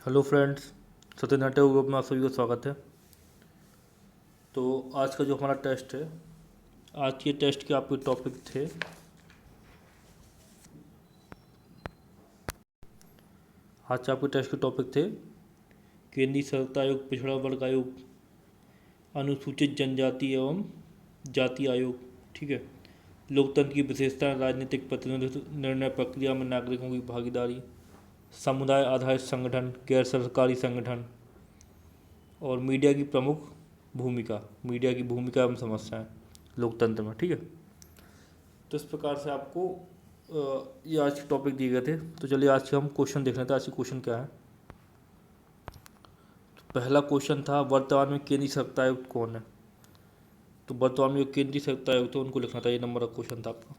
Hello friends, सत्यनाट्य group में आप सभी का स्वागत है। तो आज का जो हमारा टेस्ट है, आज के टेस्ट के आपके टॉपिक थे। आज के आपके टेस्ट के टॉपिक थे केंद्रीय सतर्कता आयोग, पिछड़ा वर्ग आयोग, अनुसूचित जनजाति एवं जाति आयोग। ठीक है। लोकतंत्र की विशेषताएं, राजनीतिक प्रतिनिधित्व, निर्णय प्रक्रिया में नागरिकों की भागीदारी, समुदाय आधारित संगठन, गैर सरकारी संगठन और मीडिया की भूमिका एवं समस्याएं लोकतंत्र में। ठीक है। तो इस प्रकार से आपको ये आज के टॉपिक दिए गए थे। तो चलिए आज के हम क्वेश्चन देख लेते हैं। आज के क्वेश्चन क्या है। तो पहला क्वेश्चन था, वर्तमान में केंद्रीय सत्ता आयुक्त कौन है। तो वर्तमान में जो केंद्रीय सत्ता आयुक्त है उनको लिखना था। ये नंबर का क्वेश्चन था आपका।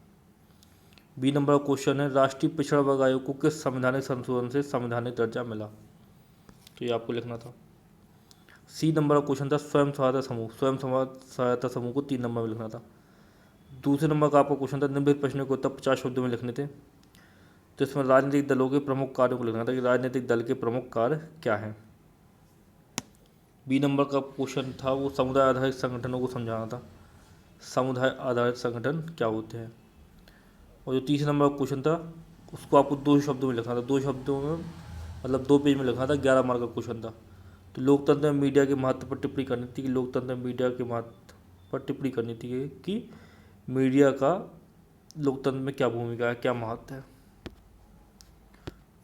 बी नंबर का क्वेश्चन है, राष्ट्रीय पिछड़ा वर्ग आयोग को किस संवैधानिक संशोधन से संवैधानिक दर्जा मिला। तो ये आपको लिखना था। सी नंबर का क्वेश्चन था, स्वयं सहायता समूह, सहायता समूह को 3 नंबर में लिखना था। दूसरे नंबर का आपका क्वेश्चन था, निम्नलिखित प्रश्नों के उत्तर 50 शब्दों में लिखने थे। तो इसमें राजनीतिक दलों के प्रमुख कार्यों को लिखना था कि राजनीतिक दल के प्रमुख कार्य क्या हैं। बी नंबर का क्वेश्चन था, वो समुदाय आधारित संगठनों को समझाना था। समुदाय आधारित संगठन क्या होते हैं। और जो तीसरे नंबर का क्वेश्चन था उसको आपको 2 शब्दों में लिखना था। 2 शब्दों में मतलब 2 पेज में लिखना था। 11 मार्क का क्वेश्चन था। तो लोकतंत्र में मीडिया के महत्व पर टिप्पणी करनी थी कि लोकतंत्र में मीडिया के महत्व पर टिप्पणी करनी थी कि मीडिया का लोकतंत्र में क्या भूमिका है, क्या महत्व है।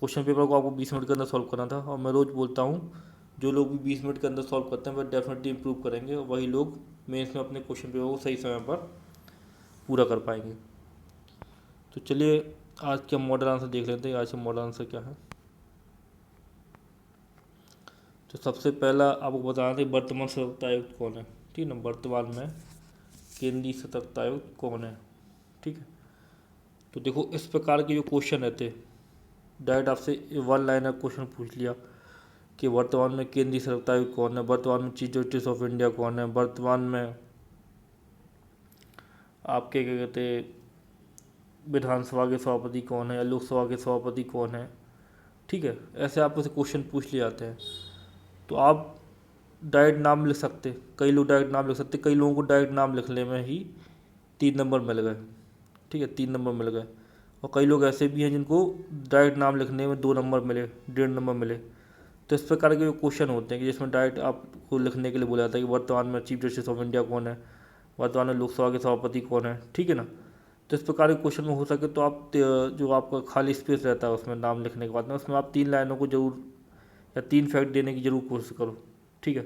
क्वेश्चन पेपर को आपको 20 मिनट के अंदर सॉल्व करना था। और मैं रोज़ बोलता हूँ, जो लोग भी 20 मिनट के अंदर सॉल्व करते हैं वह डेफिनेटली इंप्रूव करेंगे और वही लोग मेंस में अपने क्वेश्चन पेपर को सही समय पर पूरा कर पाएंगे। तो चलिए आज के मॉडल आंसर देख लेते हैं। आज का मॉडल आंसर क्या है। तो सबसे पहला आपको बताना था वर्तमान सतर्कता आयुक्त कौन है। ठीक है ना, वर्तमान में केंद्रीय सतर्कता आयुक्त कौन है। ठीक है। तो देखो इस प्रकार के जो क्वेश्चन रहते, डायरेक्ट आपसे 1 लाइनर क्वेश्चन पूछ लिया कि वर्तमान में केंद्रीय सतर्कता आयुक्त कौन है, वर्तमान में चीफ जस्टिस ऑफ इंडिया कौन है, वर्तमान में आपके क्या कहते विधानसभा के सभापति कौन है या लोकसभा के सभापति कौन है। ठीक है, ऐसे आपसे क्वेश्चन पूछ लिए जाते हैं। तो आप डायरेक्ट नाम लिख सकते, कई लोग डायरेक्ट नाम लिख सकते, कई लोगों को डायरेक्ट नाम लिखने में ही 3 नंबर मिल गए। ठीक है, 3 नंबर मिल गए। और कई लोग ऐसे भी हैं जिनको डायरेक्ट नाम लिखने में 2 नंबर मिले, 1.5 नंबर मिले। तो इस प्रकार के जो क्वेश्चन होते हैं कि जिसमें डायरेक्ट आपको लिखने के लिए बोला जाता है कि वर्तमान में चीफ जस्टिस ऑफ इंडिया कौन है, वर्तमान में लोकसभा के सभापति कौन है। ठीक है ना। तो इस प्रकार के क्वेश्चन में हो सके तो आप जो आपका खाली स्पेस रहता है उसमें नाम लिखने के बाद में उसमें आप 3 लाइनों को जरूर या 3 फैक्ट देने की जरूर कोशिश करो। ठीक है,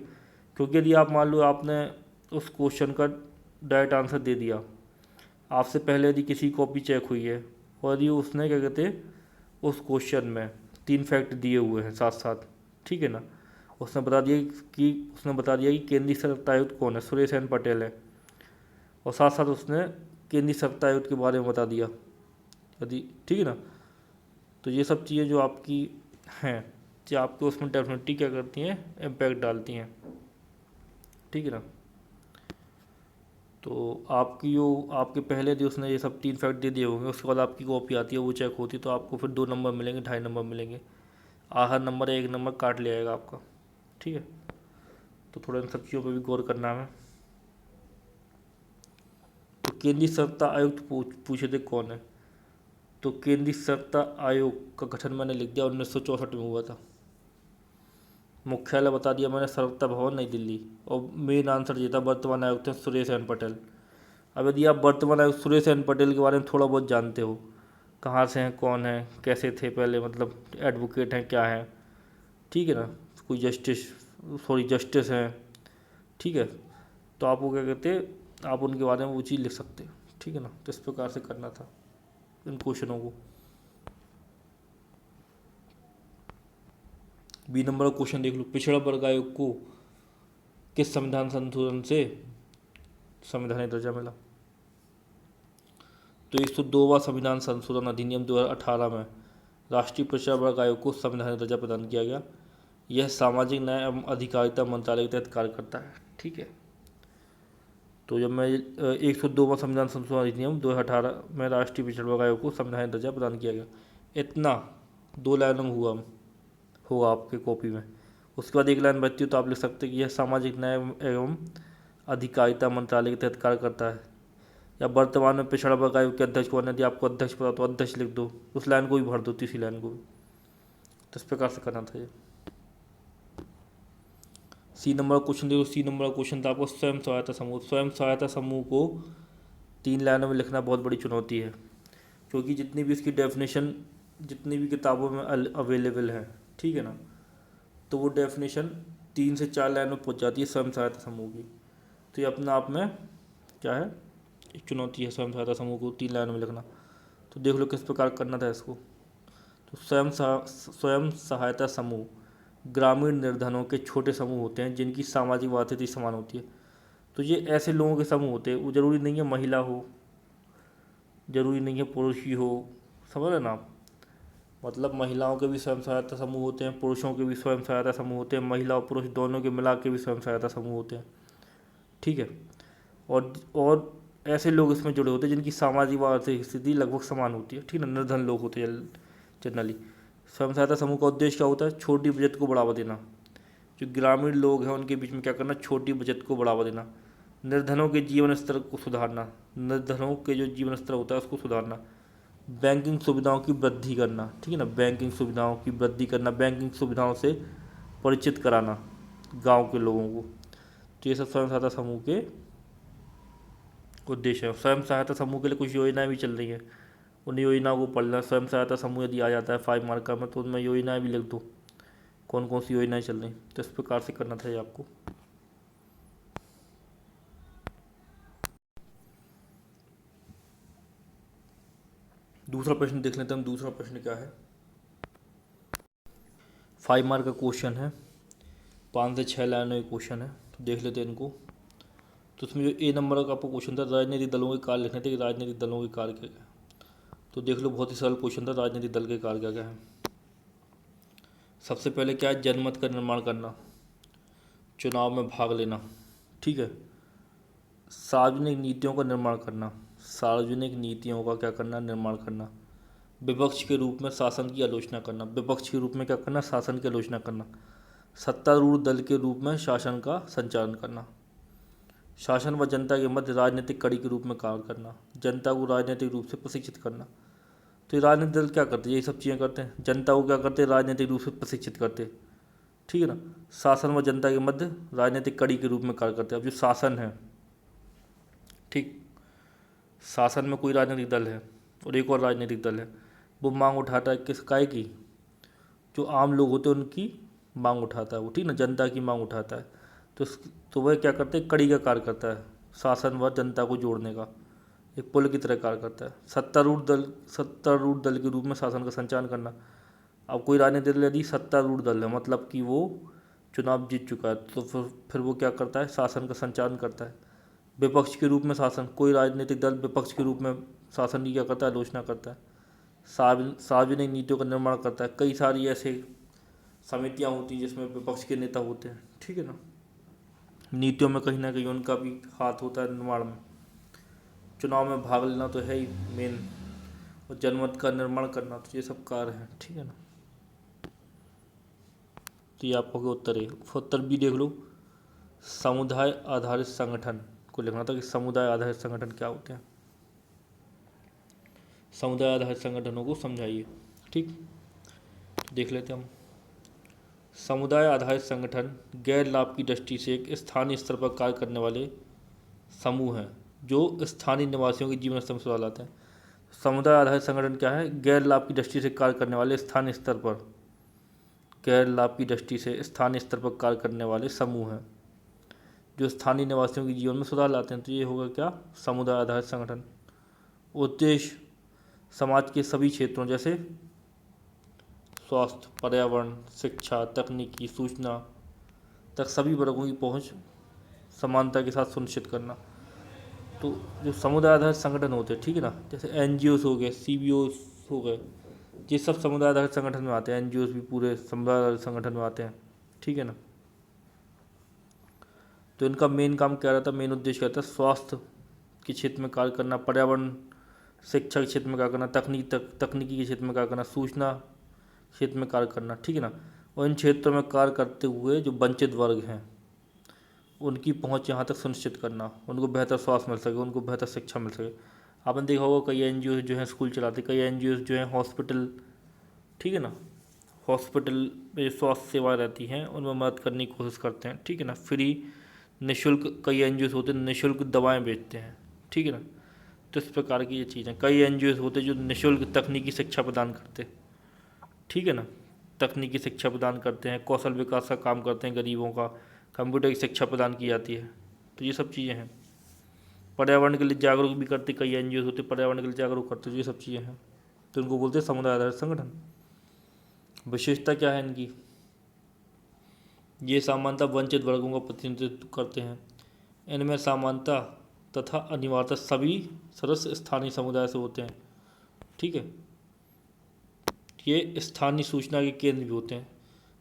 क्योंकि यदि आप मान लो आपने उस क्वेश्चन का डायरेक्ट आंसर दे दिया, आपसे पहले यदि किसी कॉपी चेक हुई है और यदि उसने क्या कहते उस क्वेश्चन में 3 फैक्ट दिए हुए हैं साथ साथ, ठीक है ना, उसने बता दिया कि केंद्रीय सतर्कता आयुक्त कौन है, सुरेश एन पटेल है, और साथ साथ उसने केंद्रीय सतर्कता आयुक्त के बारे में बता दिया यदि, ठीक है ना, तो ये सब चीज़ें जो आपकी हैं जो आपके उसमें डेफिनेटली क्या करती हैं, इम्पैक्ट डालती हैं। ठीक है ना। तो आपकी जो आपके पहले जो उसने ये सब 3 फैक्ट दे दिए होंगे, उसके बाद आपकी कॉपी आती है, वो चेक होती है, तो आपको फिर 2 नंबर मिलेंगे, 2.5 नंबर मिलेंगे। आखिर नंबर 1 नंबर काट ले आएगा आपका। ठीक है, तो थोड़ा इन सब चीज़ों पर भी गौर करना है। तो केंद्रीय सतर्कता आयुक्त पूछे थे कौन है। तो केंद्रीय सतर्कता आयोग का गठन मैंने लिख दिया 1964 में हुआ था। मुख्यालय बता दिया मैंने, सतर्कता भवन नई दिल्ली। और मेन आंसर ये था, वर्तमान आयुक्त हैं सुरेश एन पटेल। अब यदि आप वर्तमान आयुक्त सुरेश एन पटेल के बारे में थोड़ा बहुत जानते हो, कहाँ से हैं, कौन है, कैसे थे पहले, मतलब एडवोकेट हैं, क्या हैं, ठीक है ना, कोई जस्टिस हैं, ठीक है, तो आप वो क्या कहते हैं, आप उनके बारे में वो चीज़ लिख सकते हैं। ठीक है ना। तो इस प्रकार से करना था इन क्वेश्चनों को। बी नंबर का क्वेश्चन देख लो, पिछड़ा वर्ग आयोग को किस संविधान संशोधन से संवैधानिक दर्जा मिला। तो 102वां संविधान संशोधन अधिनियम 2018 में राष्ट्रीय पिछड़ा वर्ग आयोग को संवैधानिक दर्जा प्रदान किया गया। यह सामाजिक न्याय एवं अधिकारिता मंत्रालय के तहत कार्य करता है। ठीक है, तो जब मैं 102वां संविधान संशोधन अधिनियम 2018 में राष्ट्रीय पिछड़ा वर्ग आयोग को संवैधानिक दर्जा प्रदान किया गया, इतना 2 लाइनों में हुआ। होगा आपके कॉपी में। उसके बाद एक लाइन बचती है तो आप लिख सकते हैं कि यह सामाजिक न्याय एवं अधिकारिता मंत्रालय के तहत कार्य करता है। या वर्तमान में पिछड़ा वर्ग आयोग के अध्यक्ष कौन है, यदि आपको अध्यक्ष पता तो अध्यक्ष लिख दो, उस लाइन को भी भर दो, तीसरी लाइन को भी। तो इस प्रकार से करना था ये। सी नंबर का क्वेश्चन देखो, सी नंबर का क्वेश्चन था आपको स्वयं सहायता समूह। स्वयं सहायता समूह को 3 लाइनों में लिखना बहुत बड़ी चुनौती है, क्योंकि जितनी भी इसकी डेफिनेशन जितनी भी किताबों में अवेलेबल है, ठीक है ना, तो वो डेफिनेशन 3 से 4 लाइन में पहुंच जाती है स्वयं सहायता समूह की। तो ये अपने आप में क्या है, एक चुनौती है स्वयं सहायता समूह को 3 लाइनों में लिखना। तो देख लो किस प्रकार करना था इसको। तो स्वयं सहायता समूह ग्रामीण निर्धनों के छोटे समूह होते हैं जिनकी सामाजिक व आर्थिक समान होती है। तो ये ऐसे लोगों के समूह होते हैं, वो ज़रूरी नहीं है महिला हो, ज़रूरी नहीं है पुरुष ही हो, समझ रहे ना आप। मतलब महिलाओं के भी स्वयं सहायता समूह होते हैं, पुरुषों के भी स्वयं सहायता समूह होते हैं, महिला और पुरुष दोनों के मिला के भी स्वयं सहायता समूह होते हैं, ठीक है। और ऐसे लोग इसमें जुड़े होते हैं जिनकी सामाजिक व आर्थिक स्थिति लगभग समान होती है, ठीक है ना, निर्धन लोग होते हैं जनरली। स्वयं सहायता समूह का उद्देश्य क्या होता है, छोटी बचत को बढ़ावा देना। जो ग्रामीण लोग हैं उनके बीच में क्या करना, छोटी बचत को बढ़ावा देना। निर्धनों के जीवन स्तर को सुधारना, निर्धनों के जो जीवन स्तर होता है उसको सुधारना। बैंकिंग सुविधाओं की वृद्धि करना, ठीक है ना, बैंकिंग सुविधाओं की वृद्धि करना, बैंकिंग सुविधाओं से परिचित कराना गांव के लोगों को। तो ये सब स्वयं सहायता समूह के उद्देश्य है। स्वयं सहायता समूह के लिए कुछ योजनाएं भी चल रही हैं, उन योजनाओं को पढ़ना। स्वयं सहायता समूह यदि आ जाता है 5 मार्कर में तो उनमें योजनाएं भी लिख दो, कौन कौन सी योजनाएं चल रही, तो इस प्रकार से करना था ये आपको। दूसरा प्रश्न देख लेते हैं हम। दूसरा प्रश्न क्या है, 5 मार्क का क्वेश्चन है, 5 से 6 लाइनों का क्वेश्चन है, तो देख लेते हैं इनको। तो उसमें जो ए नंबर का आपको क्वेश्चन था, राजनीतिक दलों के कार्य लिखने थे कि राजनीतिक दलों के कार्य क्या क्या। तो देख लो बहुत ही सरल क्वेश्चन था, राजनीतिक दल के कार्य क्या क्या है। सबसे पहले क्या है, जनमत का निर्माण करना, चुनाव में भाग लेना, ठीक है। सार्वजनिक नीतियों का निर्माण करना, सार्वजनिक नीतियों का क्या करना, निर्माण करना। विपक्ष के रूप में शासन की आलोचना करना, विपक्ष के रूप में क्या करना, शासन की आलोचना करना। सत्तारूढ़ दल के रूप में शासन का संचालन करना। शासन व जनता के मध्य राजनीतिक कड़ी के रूप में कार्य करना, जनता को राजनीतिक रूप से प्रशिक्षित करना। तो ये राजनीतिक दल क्या करते हैं, यही सब चीज़ें करते हैं, जनता को क्या करते हैं, राजनीतिक रूप से प्रशिक्षित करते हैं, ठीक है ना। शासन व जनता के मध्य राजनीतिक कड़ी के रूप में कार्य करते हैं। अब जो शासन है, ठीक, शासन में कोई राजनीतिक दल है और एक और राजनीतिक दल है, वो मांग उठाता है किस काय की, जो आम लोग होते हैं उनकी मांग उठाता है वो, ठीक ना, जनता की मांग उठाता है। तो वह क्या करते हैं, कड़ी का कार्य करता है, शासन व जनता को जोड़ने का एक पुल की तरह कार्य करता है। सत्तारूढ़ दल के रूप में शासन का संचालन करना। अब कोई राजनीतिक दल यदि सत्तारूढ़ दल है, मतलब कि वो चुनाव जीत चुका है, तो फिर वो क्या करता है, शासन का संचालन करता है। विपक्ष के रूप में शासन, कोई राजनीतिक दल विपक्ष के रूप में शासन की क्या करता है, आलोचना करता है। सार्वजनिक नीतियों का निर्माण करता है। कई सारी ऐसे समितियां होती हैं जिसमें विपक्ष के नेता होते हैं, ठीक है ना, नीतियों में कहीं ना कहीं उनका भी हाथ होता है निर्माण में। चुनाव में भाग लेना तो है ही मेन, और जनमत का निर्माण करना, तो ये सब कार्य है, ठीक है ना। तो ये आपका क्या उत्तर है। उत्तर भी देख लो, समुदाय आधारित संगठन को लिखना था कि समुदाय आधारित संगठन क्या होते हैं। समुदाय आधारित संगठनों को समझाइए, ठीक। तो देख लेते हैं हम। समुदाय आधारित संगठन गैर लाभ की दृष्टि से एक स्थानीय स्तर पर कार्य करने वाले समूह हैं जो स्थानीय निवासियों के जीवन स्तर में सुधार लाते हैं। समुदाय आधारित संगठन क्या है, गैर लाभ की दृष्टि से कार्य करने वाले स्थानीय स्तर पर, गैर लाभ की दृष्टि से स्थानीय स्तर पर कार्य करने वाले समूह हैं जो स्थानीय निवासियों के जीवन में सुधार लाते हैं। तो ये होगा क्या, समुदाय आधारित संगठन। उद्देश्य समाज के सभी क्षेत्रों जैसे स्वास्थ्य, पर्यावरण, शिक्षा, तकनीकी, सूचना तक सभी वर्गों की पहुंच समानता के साथ सुनिश्चित करना। तो जो समुदाय आधारित संगठन होते हैं, ठीक है ना, जैसे एनजीओस हो गए, सीबीओस हो गए, ये सब समुदाय आधारित संगठन में आते हैं। एनजीओस भी पूरे समुदाय आधारित संगठन में आते हैं, ठीक है ना। तो इनका मेन काम क्या रहता है, मेन उद्देश्य क्या रहता है, स्वास्थ्य के क्षेत्र में कार्य करना, पर्यावरण, शिक्षा के क्षेत्र में कार्य करना, तकनीकी के क्षेत्र में कार्य करना, सूचना क्षेत्र में कार्य करना, ठीक है ना। और इन क्षेत्रों में कार्य करते हुए जो वंचित वर्ग हैं उनकी पहुंच यहाँ तक सुनिश्चित करना, उनको बेहतर स्वास्थ्य मिल सके, उनको बेहतर शिक्षा मिल सके। आपने देखा होगा कई एनजीओ जो हैं स्कूल चलाते, कई एनजीओ जो हैं हॉस्पिटल, ठीक है ना, हॉस्पिटल में स्वास्थ्य सेवाएं रहती हैं उनमें मदद करने की कोशिश करते हैं, ठीक है ना। फ्री निःशुल्क कई एनजीओ होते हैं निःशुल्क दवाएं बेचते हैं, ठीक है ना। तो इस प्रकार की ये चीज़ें, कई एनजीओ होते हैं जो निःशुल्क तकनीकी शिक्षा प्रदान करते हैं, ठीक है ना, तकनीकी शिक्षा प्रदान करते हैं, कौशल विकास का काम करते हैं, गरीबों का कंप्यूटर की शिक्षा प्रदान की जाती है। तो ये सब चीज़ें हैं। पर्यावरण के लिए जागरूक भी करते, कई एनजीओ होते पर्यावरण के लिए जागरूक करते, ये सब चीज़ें हैं। तो इनको बोलते हैं समुदाय आधारित संगठन। विशेषता क्या है इनकी? ये समानता वंचित वर्गों का प्रतिनिधित्व करते हैं। इनमें समानता तथा अनिवार्यता सभी सदस्य स्थानीय समुदाय से होते हैं, ठीक है। ये स्थानीय सूचना के केंद्र भी होते हैं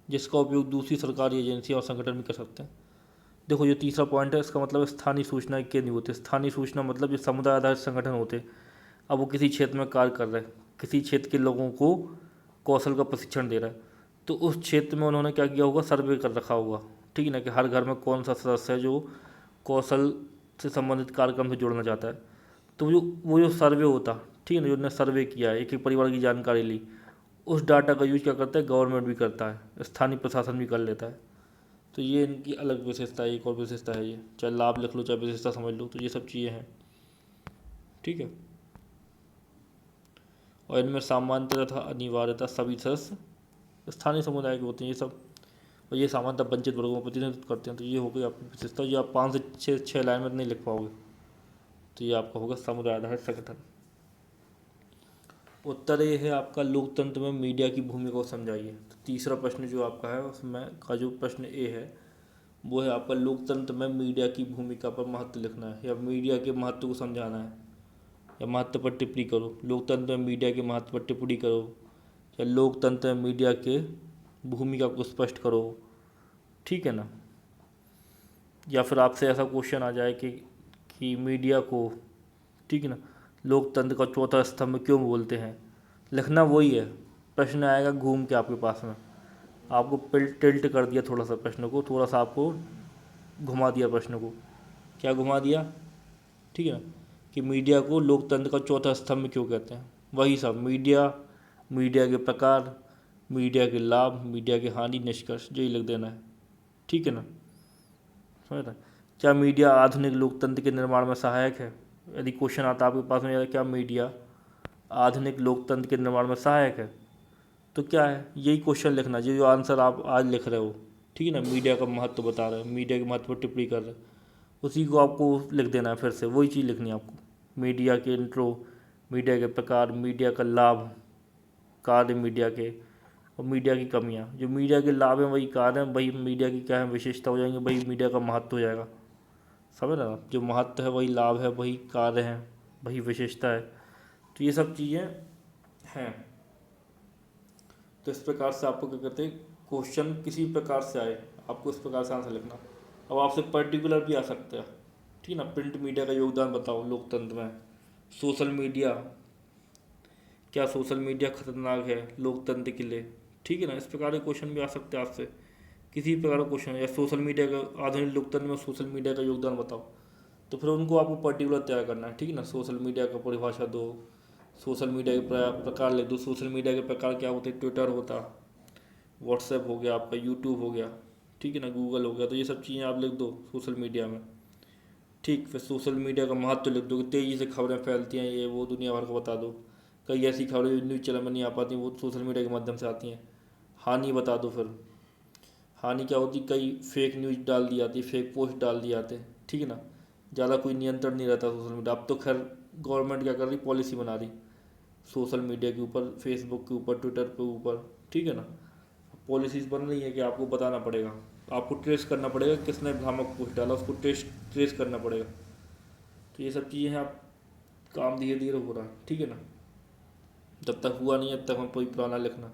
जिसका उपयोग दूसरी सरकारी एजेंसियां और संगठन भी कर सकते हैं। देखो, ये तीसरा पॉइंट है, इसका मतलब स्थानीय सूचना के केंद्र होते हैं। स्थानीय सूचना मतलब ये समुदाय आधारित संगठन होते हैं। अब वो किसी क्षेत्र में कार्य कर रहे हैं, किसी क्षेत्र के लोगों को कौशल का प्रशिक्षण दे रहा है, तो उस क्षेत्र में उन्होंने क्या किया होगा, सर्वे कर रखा होगा, ठीक है ना, कि हर घर में कौन सा सदस्य है जो कौशल से संबंधित कार्यक्रम से जुड़ना चाहता है। तो वो जो सर्वे होता, ठीक है ना, जो उन्होंने सर्वे किया है, एक एक परिवार की जानकारी ली, उस डाटा का यूज क्या करता है, गवर्नमेंट भी करता है, स्थानीय प्रशासन भी कर लेता है। तो ये इनकी अलग विशेषता है, एक और विशेषता है ये, चाहे लाभ लिख लो चाहे विशेषता समझ लो, तो ये सब चीज़ें हैं, ठीक है। और इनमें सामान्यता तथा अनिवार्यता सभी सदस्य स्थानीय समुदाय के होते हैं, ये सब। और ये सामान्यता वंचित वर्गों को प्रतिनिधित्व करते हैं। तो ये हो गई आपकी विशेषता, ये आप 5 से 6 लाइन में नहीं लिख पाओगे। तो ये आपका होगा समुदाय आधारित संगठन। उत्तर ये है आपका, लोकतंत्र में मीडिया की भूमिका को समझाइए। तो तीसरा प्रश्न जो आपका है उसमें का जो प्रश्न ए है वो है आपका, लोकतंत्र में मीडिया की भूमिका पर महत्व लिखना है, या मीडिया के महत्व को समझाना है, या महत्व पर टिप्पणी करो। लोकतंत्र में मीडिया के महत्व पर टिप्पणी करो, या लोकतंत्र में मीडिया के भूमिका को स्पष्ट करो, ठीक है ना। या फिर आपसे ऐसा क्वेश्चन आ जाए कि मीडिया को, ठीक है ना, लोकतंत्र का चौथा स्तंभ क्यों बोलते हैं, लिखना वही है। प्रश्न आएगा घूम के आपके पास में, आपको टिल्ट कर दिया थोड़ा सा प्रश्न को, थोड़ा सा आपको घुमा दिया प्रश्न को। क्या घुमा दिया, ठीक है ना, कि मीडिया को लोकतंत्र का चौथा स्तंभ क्यों कहते हैं। वही सब, मीडिया, मीडिया के प्रकार, मीडिया के लाभ, मीडिया की हानि, निष्कर्ष, यही लिख देना है, ठीक है ना। समझ रहे? क्या मीडिया आधुनिक लोकतंत्र के निर्माण में सहायक है? यदि क्वेश्चन आता है आपके पास में, क्या मीडिया आधुनिक लोकतंत्र के निर्माण में सहायक है, तो क्या है, यही क्वेश्चन लिखना, जो आंसर आप आज लिख रहे हो, ठीक है ना। मीडिया का महत्व बता रहे हो, मीडिया के महत्व पर टिप्पणी कर रहे हो, उसी को आपको लिख देना है, फिर से वही चीज़ लिखनी है आपको। मीडिया के इंट्रो, मीडिया के प्रकार, मीडिया का लाभ, कार्य मीडिया के, और मीडिया की कमियाँ। जो मीडिया के लाभ हैं वही कार्य हैं, वही मीडिया की क्या है विशेषता हो जाएंगे, वही मीडिया का महत्व हो जाएगा। समझ रहे आप, जो महत्व है वही लाभ है, वही कार्य है, वही विशेषता है। तो ये सब चीज़ें हैं। तो इस प्रकार से आपको क्या कहते हैं, क्वेश्चन किसी प्रकार से आए आपको इस प्रकार से आंसर लिखना। अब आपसे पर्टिकुलर भी आ सकता है, ठीक है ना। प्रिंट मीडिया का योगदान बताओ लोकतंत्र में। सोशल मीडिया, क्या सोशल मीडिया खतरनाक है लोकतंत्र के लिए, ठीक है ना। इस प्रकार के क्वेश्चन भी आ सकते हैं आपसे, किसी प्रकार का क्वेश्चन, या सोशल मीडिया का आधुनिक लोकतंत्र में सोशल मीडिया का योगदान बताओ। तो फिर उनको आपको पर्टिकुलर तैयार करना है, ठीक है ना। सोशल मीडिया का परिभाषा दो, सोशल मीडिया के प्रकार लिख दो। सोशल मीडिया के प्रकार क्या होते हैं, ट्विटर होता, व्हाट्सएप हो गया आपका, यूट्यूब हो गया, ठीक है ना, गूगल हो गया। तो ये सब चीज़ें आप लिख दो सोशल मीडिया में, ठीक। फिर सोशल मीडिया का महत्व लिख दो कि तेज़ी से खबरें फैलती हैं, ये वो दुनिया भर को बता दो। कई ऐसी खबरें जो न्यूज़ चैनल में नहीं आ पाती, वो सोशल मीडिया के माध्यम से आती हैं। हानि बता दो। फिर हानि क्या होती, कई फेक न्यूज़ डाल दी जाती, फेक पोस्ट डाल दिए जाते हैं, ठीक है ना। ज़्यादा कोई नियंत्रण नहीं रहता सोशल मीडिया। अब तो खैर गवर्नमेंट क्या कर रही, पॉलिसी बना रही सोशल मीडिया के ऊपर, फेसबुक के ऊपर, ट्विटर के ऊपर, ठीक है ना। पॉलिसीज़ बन रही है कि आपको बताना पड़ेगा, आपको ट्रेस करना पड़ेगा किसने भ्रामक पोस्ट डाला, उसको ट्रेस करना पड़ेगा। तो ये सब चीज़ें हैं, आप काम धीरे धीरे हो रहा है, ठीक है ना। जब तक हुआ नहीं है तब तक हम कोई पुराना लिखना।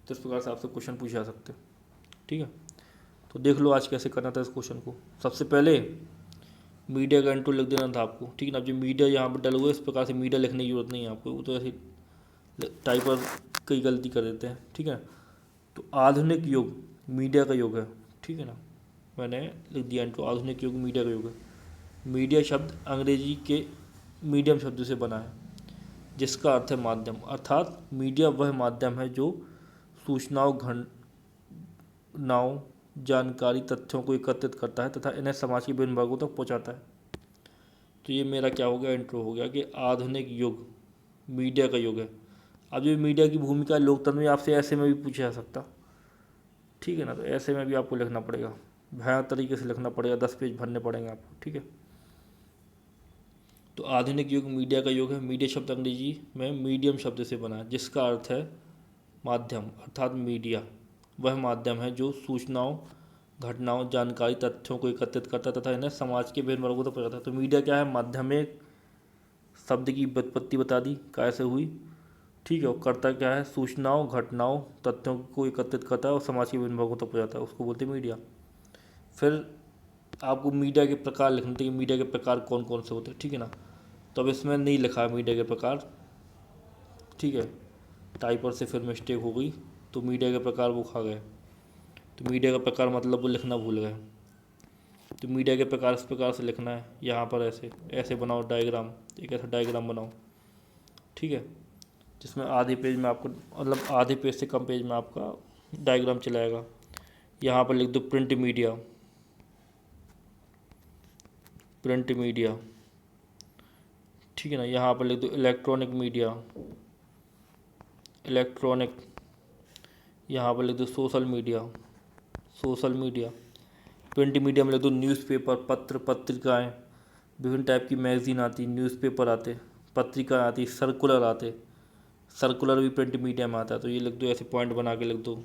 तो इस प्रकार से आपसे क्वेश्चन पूछे जा सकते, ठीक है। तो देख लो आज कैसे करना था इस क्वेश्चन को। सबसे पहले मीडिया का इंट्रो लिख देना था आपको, ठीक है ना। अब जो मीडिया यहाँ पर डल हुआ है, इस प्रकार से मीडिया लिखने की जरूरत नहीं है आपको, वो तो ऐसे टाइपर कई गलती कर देते हैं, ठीक है। तो आधुनिक युग मीडिया का युग है, ठीक है ना। मैंने लिख दिया इंट्रो, आधुनिक युग मीडिया का युग है। मीडिया शब्द अंग्रेजी के मीडियम शब्द से बना है, जिसका अर्थ है माध्यम, अर्थात मीडिया वह माध्यम है जो सूचनाओं, घटनाओं, जानकारी, तथ्यों को एकत्रित करता है तथा इन्हें समाज के विभिन्न भागों तक पहुंचाता है। तो ये मेरा क्या हो गया, इंट्रो हो गया कि आधुनिक युग मीडिया का युग है। अब ये मीडिया की भूमिका लोकतंत्र में आपसे ऐसे में भी पूछा जा सकता, ठीक है ना। तो ऐसे में भी आपको लिखना पड़ेगा, भयानक तरीके से लिखना पड़ेगा, 10 पेज भरने पड़ेंगे आपको, ठीक है। तो आधुनिक युग मीडिया का युग है। मीडिया शब्द अंग्रेजी में मीडियम शब्द से बना है, जिसका अर्थ है माध्यम, अर्थात मीडिया वह माध्यम है जो सूचनाओं, घटनाओं, जानकारी, तथ्यों को एकत्रित करता है तथा इन्हें समाज के विभिन्न वर्गों तक पहुंचाता है। तो मीडिया क्या है, माध्यम है। शब्द की व्युत्पत्ति बता दी कैसे हुई, ठीक है। और करता क्या है, सूचनाओं, घटनाओं, तथ्यों को एकत्रित करता है और समाज के विभिन्न भागों तक पहुंचाता है, उसको बोलते हैं मीडिया। फिर आपको मीडिया के प्रकार लिखने थे कि मीडिया के प्रकार कौन कौन से होते हैं, ठीक है ना। तो अब इसमें नहीं लिखा है मीडिया के प्रकार, ठीक है, टाइपर से फिर मिस्टेक हो गई, तो मीडिया के प्रकार वो खा गए। तो मीडिया का प्रकार मतलब वो लिखना भूल गए। तो मीडिया के प्रकार इस प्रकार से लिखना है, यहाँ पर ऐसे ऐसे बनाओ डायग्राम, एक ऐसा डायग्राम बनाओ, ठीक है, जिसमें आधे पेज में आपको, मतलब आधे पेज से कम पेज में आपका डायग्राम चलाएगा। यहाँ पर लिख दो प्रिंट मीडिया, प्रिंट मीडिया, ठीक है ना। यहाँ पर लिख दो इलेक्ट्रॉनिक मीडिया, इलेक्ट्रॉनिक। यहाँ पर लिख दो social media, social media. Print media में लिख दो न्यूज़पेपर, पत्र, पत्रिकाएँ, विभिन्न टाइप की मैगजीन आती, न्यूज़पेपर आते, पत्रिका आती, सर्कुलर आते, सर्कुलर भी प्रिंट मीडिया में आता है। तो ये लिख दो, ऐसे पॉइंट बना के लिख दो।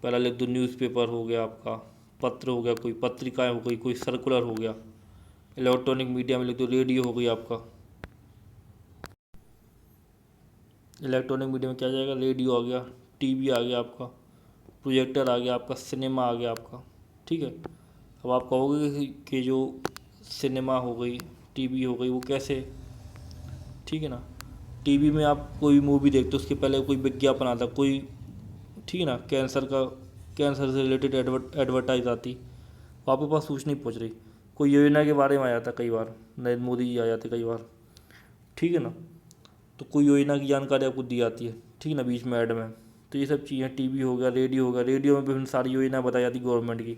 पहला लिख दो न्यूज़पेपर हो गया आपका, पत्र हो गया, कोई पत्रिकाएँ हो गई, कोई सर्कुलर हो गया। इलेक्ट्रॉनिक मीडिया में लिख दो रेडियो हो गई आपका, इलेक्ट्रॉनिक मीडिया में क्या जाएगा, रेडियो आ गया, टीवी आ गया आपका, प्रोजेक्टर आ गया आपका, सिनेमा आ गया आपका, ठीक है। अब आप कहोगे कि जो सिनेमा हो गई, टीवी हो गई, वो कैसे, ठीक है ना। टीवी में आप कोई मूवी देखते हो, उसके पहले कोई विज्ञापन आता, कोई, ठीक है ना, कैंसर से रिलेटेड एडवर्टाइज आती, वो आपके पास सूचना नहीं पहुँच रही। कोई योजना के बारे में आ जाता कई बार, नरेंद्र मोदी जी आ जाते कई बार, ठीक है ना। तो कोई योजना की जानकारी आपको दी जाती है, ठीक है ना, बीच में ऐड में। तो ये सब चीज़ें, टीवी हो गया, रेडियो हो गया, रेडियो में विभिन्न सारी योजना बताई जाती गवर्नमेंट की,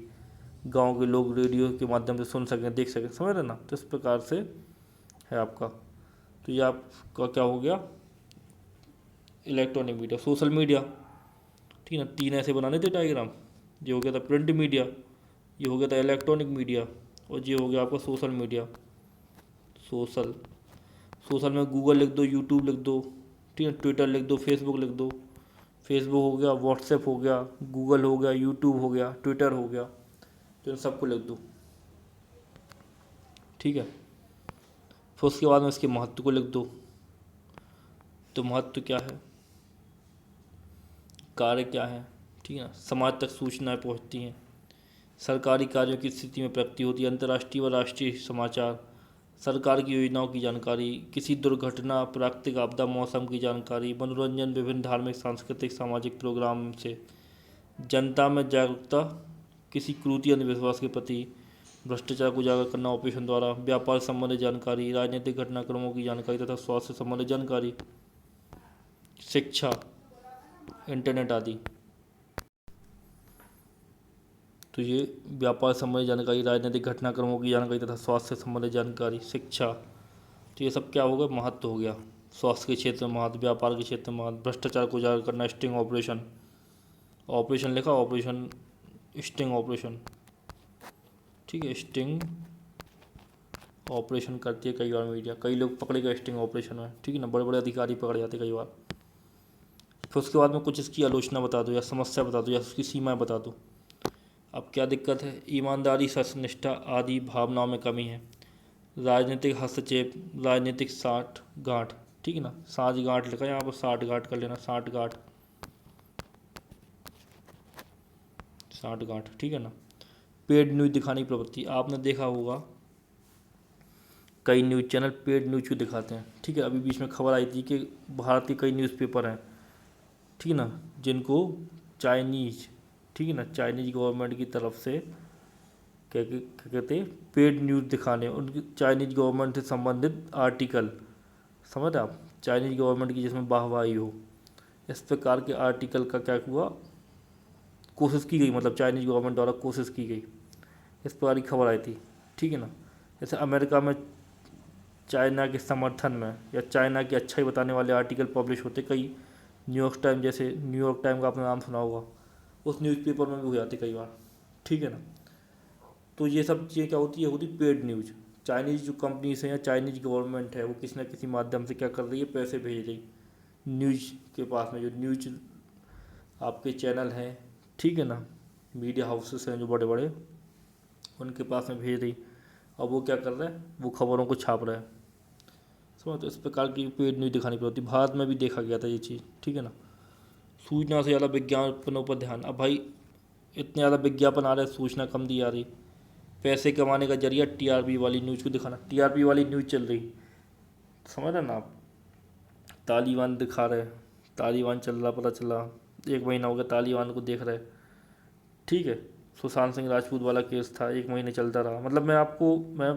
गांव के लोग रेडियो के माध्यम से सुन सकें, देख सकें, समझ रहे ना। तो इस प्रकार से है आपका। तो ये आपका क्या हो गया, इलेक्ट्रॉनिक मीडिया। सोशल मीडिया, ठीक है ना, 3 ऐसे बनाने थे डायग्राम। ये हो गया था प्रिंट मीडिया, ये हो गया था इलेक्ट्रॉनिक मीडिया, और ये हो गया आपका सोशल मीडिया। सोशल, सोशल में गूगल लिख दो, यूट्यूब लिख दो, ठीक है, ट्विटर लिख दो, फेसबुक लिख दो। फेसबुक हो गया, व्हाट्सएप हो गया, गूगल हो गया, यूट्यूब हो गया, ट्विटर हो गया, तो इन सबको लिख दो, ठीक है। फिर उसके बाद में इसके महत्व को लिख दो। तो महत्व क्या है, कार्य क्या है, ठीक है ना, समाज तक सूचनाएं पहुंचती हैं, सरकारी कार्यों की स्थिति में प्रगति होती है, अंतर्राष्ट्रीय व राष्ट्रीय समाचार, सरकार की योजनाओं की जानकारी, किसी दुर्घटना, प्राकृतिक आपदा, मौसम की जानकारी, मनोरंजन, विभिन्न धार्मिक, सांस्कृतिक, सामाजिक प्रोग्राम से जनता में जागरूकता, किसी क्रूरता, अंधविश्वास के प्रति, भ्रष्टाचार को उजागर करना ऑपरेशन द्वारा, व्यापार संबंधी जानकारी, राजनीतिक घटनाक्रमों की जानकारी तथा स्वास्थ्य संबंधी जानकारी, शिक्षा, इंटरनेट आदि। तो ये व्यापार संबंधी जानकारी, राजनीतिक घटनाक्रमों की जानकारी तथा स्वास्थ्य संबंधी जानकारी, शिक्षा, तो ये सब क्या होगा, महत्व हो गया। स्वास्थ्य के क्षेत्र में महत्व, व्यापार के क्षेत्र में महत्व, भ्रष्टाचार को उजागर करना, स्टिंग ऑपरेशन, ऑपरेशन लिखा, ऑपरेशन, स्टिंग ऑपरेशन, ठीक है, स्टिंग ऑपरेशन करती है कई बार मीडिया, कई लोग पकड़े गए स्टिंग ऑपरेशन में, ठीक है ना, बड़े बड़े अधिकारी पकड़े जाते कई बार। फिर उसके बाद में कुछ इसकी आलोचना बता दो या समस्या बता दो या उसकी सीमाएं बता दो। अब क्या दिक्कत है, ईमानदारी, सत्यनिष्ठा आदि भावनाओं में कमी है, राजनीतिक हस्तक्षेप, राजनीतिक साठ गांठ, ठीक है ना, साठ गांठ लिखा, यहाँ पर 60 गांठ कर लेना, 60 गांठ, 60 गांठ, ठीक है ना। पेड न्यूज दिखाने की प्रवृत्ति, आपने देखा होगा कई न्यूज़ चैनल पेड न्यूज को दिखाते हैं, ठीक है। अभी बीच में खबर आई थी कि भारत के कई न्यूज़पेपर हैं, ठीक है ना, जिनको चाइनीज, ठीक है ना, चाइनीज गवर्नमेंट की तरफ से क्या कहते हैं, पेड न्यूज़ दिखाने, उनकी चाइनीज गवर्नमेंट से संबंधित आर्टिकल, समझ रहे आप, चाइनीज गवर्नमेंट की जिसमें वाहवाही हो, इस प्रकार के आर्टिकल का क्या हुआ, कोशिश की गई, मतलब चाइनीज गवर्नमेंट द्वारा कोशिश की गई, इस प्रकार की खबर आई थी, ठीक है ना। जैसे अमेरिका में चाइना के समर्थन में या चाइना की अच्छाई बताने वाले आर्टिकल पब्लिश होते कई, न्यूयॉर्क टाइम, जैसे न्यूयॉर्क टाइम का आपने नाम सुना होगा, उस न्यूज़पेपर में भी हो जाते कई बार, ठीक है ना। तो ये सब चीज़ें क्या होती है, होती पेड न्यूज। चाइनीज़ जो कंपनीज हैं या चाइनीज गवर्नमेंट है, वो किसी न किसी माध्यम से क्या कर रही है, पैसे भेज रही न्यूज के पास में, जो न्यूज आपके चैनल हैं, ठीक है ना, मीडिया हाउसेस हैं जो बड़े बड़े, उनके पास में भेज रही, और वो क्या कर रहे हैं, वो खबरों को छाप रहे हैं, समझ। तो इस प्रकार की पेड न्यूज दिखानी पड़ती, भारत में भी देखा गया था ये चीज़, ठीक है ना। सूचना से ज़्यादा विज्ञापनों पर ध्यान, अब भाई इतने ज़्यादा विज्ञापन आ रहे हैं, सूचना कम दी जा रही, पैसे कमाने का जरिया टीआरपी वाली न्यूज़ को दिखाना, टीआरपी वाली न्यूज़ चल रही, समझ रहे ना आप, तालिबान दिखा रहे, तालिबान चल रहा, पता चला 1 महीना हो गया तालिबान को देख रहे, ठीक है। सुशांत सिंह राजपूत वाला केस था, 1 महीने चलता रहा, मतलब मैं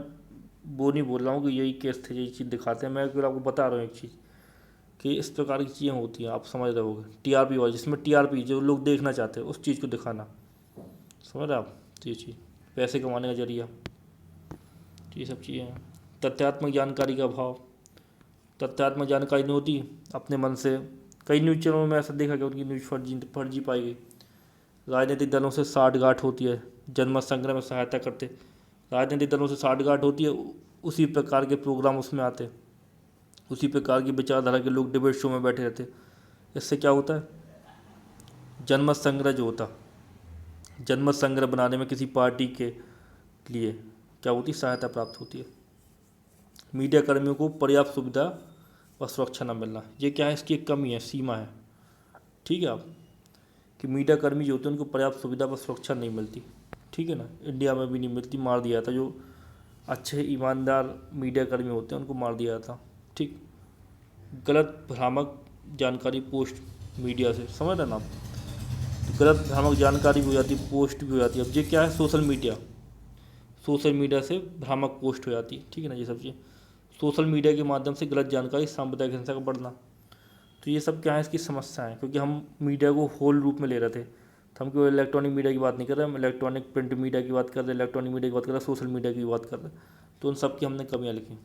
वो नहीं बोल रहा हूँ कि यही केस थे, यही चीज़ दिखाते हैं, मैं केवल आपको बता रहा हूँ एक चीज़ कि इस प्रकार की चीज़ें होती हैं, आप समझ रहे होगे, टीआरपी वाली, जिसमें टीआरपी जो लोग देखना चाहते हैं उस चीज़ को दिखाना, समझ रहे आप। तो ये चीज़ पैसे कमाने का जरिया, तो ये सब चीज़ें हैं। तथ्यात्मक जानकारी का अभाव, तथ्यात्मक जानकारी नहीं होती, अपने मन से, कई न्यूज़ चैनलों में ऐसा देखा गया उनकी न्यूज़ फर्जी पाई गई। राजनीतिक दलों से साठगांठ होती है, जनमत संग्रह में सहायता करते, राजनीतिक दलों से साठगांठ होती है, उसी प्रकार के प्रोग्राम उसमें आते, उसी प्रकार की विचारधारा के लोग डिबेट शो में बैठे रहते, इससे क्या होता है, जनमत संग्रह जो होता, जनमत संग्रह बनाने में किसी पार्टी के लिए क्या होती, सहायता प्राप्त होती है। मीडिया कर्मियों को पर्याप्त सुविधा व सुरक्षा न मिलना, ये क्या है, इसकी एक कमी है, सीमा है, ठीक है आप, कि मीडिया कर्मी जो होते हैं उनको पर्याप्त सुविधा व सुरक्षा नहीं मिलती, ठीक है ना, इंडिया में भी नहीं मिलती, मार दिया था जो अच्छे ईमानदार मीडिया कर्मी होते हैं उनको मार दिया था, ठीक। गलत भ्रामक जानकारी पोस्ट मीडिया से, समझ रहे ना आप, तो गलत भ्रामक जानकारी भी हो जाती, पोस्ट भी हो जाती है, अब ये क्या है, सोशल मीडिया से भ्रामक पोस्ट हो जाती है, ठीक है ना, ये सब चीज़ सोशल मीडिया के माध्यम से गलत जानकारी, सांप्रदायिक हिंसा का बढ़ना, तो ये सब क्या है, इसकी समस्या है, क्योंकि हम मीडिया को होल रूप में ले रहे थे, तो हम केवल इलेक्ट्रॉनिक मीडिया की बात नहीं कर रहे, हम इलेक्ट्रॉनिक प्रिंट मीडिया की बात कर रहे, इलेक्ट्रॉनिक मीडिया की बात कर रहे, सोशल मीडिया की बात कर रहे, तो उन सब की हमने कमियाँ लिखी।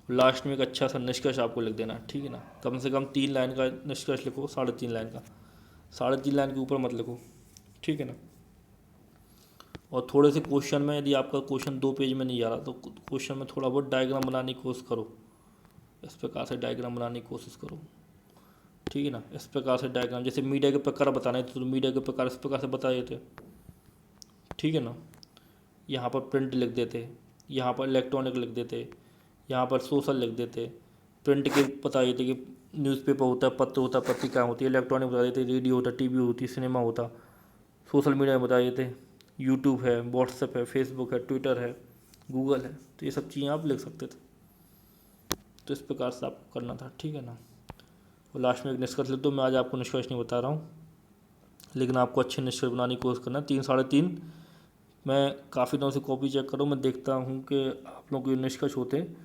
लास्ट में एक अच्छा सा निष्कर्ष आपको लिख देना, ठीक है ना, कम से कम 3 लाइन का निष्कर्ष लिखो, 3.5 लाइन का, 3.5 लाइन के ऊपर मत लिखो, ठीक है ना। और थोड़े से क्वेश्चन में, यदि आपका क्वेश्चन 2 पेज में नहीं आ रहा तो क्वेश्चन में थोड़ा बहुत डायग्राम बनाने की कोशिश करो, इस प्रकार से डायग्राम बनाने की कोशिश करो, ठीक है ना, इस प्रकार से डायग्राम, जैसे मीडिया के प्रकार बताने थे तो मीडिया के प्रकार इस प्रकार से बताए थे, ठीक है ना, यहाँ पर प्रिंट लिख देते, यहाँ पर इलेक्ट्रॉनिक लिख देते, यहाँ पर सोशल लिख देते, प्रिंट के बता देते कि न्यूज़पेपर होता है, पत्र होता है, पत्रिका होती है, इलेक्ट्रॉनिक बता देते, रेडियो होता, टीवी होती, सिनेमा होता, सोशल मीडिया में बता देते, यूट्यूब है, व्हाट्सएप है, फेसबुक है, ट्विटर है, गूगल है, तो ये सब चीज़ें आप लिख सकते थे, तो इस प्रकार से आपको करना था, ठीक है ना। और लास्ट में एक निष्कर्ष लिख दो, मैं आज आपको निष्कर्ष नहीं बता रहा हूँ, लेकिन आपको अच्छे निष्कर्ष बनाने की कोशिश करना, 3 3.5, मैं काफ़ी दिनों से कॉपी चेक करूँ, मैं देखता हूँ कि आप लोगों के निष्कर्ष होते हैं,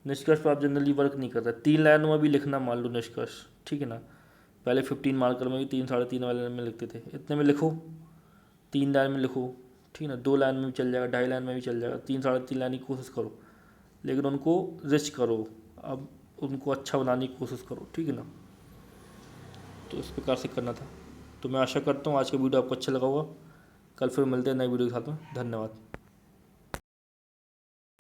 निष्कर्ष पर आप जनरली वर्क नहीं करते, 3 लाइनों में भी लिखना, मान लो निष्कर्ष, ठीक है ना, पहले 15 मार्कर में भी 3 3.5 वाले में लिखते थे, इतने में लिखो, 3 लाइन में लिखो, ठीक है ना, 2 लाइन में भी चल जाएगा, 2.5 लाइन में भी चल जाएगा, 3 3.5 लाइन की कोशिश करो, लेकिन उनको रिच करो, अब उनको अच्छा बनाने की कोशिश करो, ठीक है ना, तो इस प्रकार से करना था। तो मैं आशा करता हूँ आज का वीडियो आपको अच्छा लगा होगा, कल फिर मिलते हैं नए वीडियो के साथ में, धन्यवाद।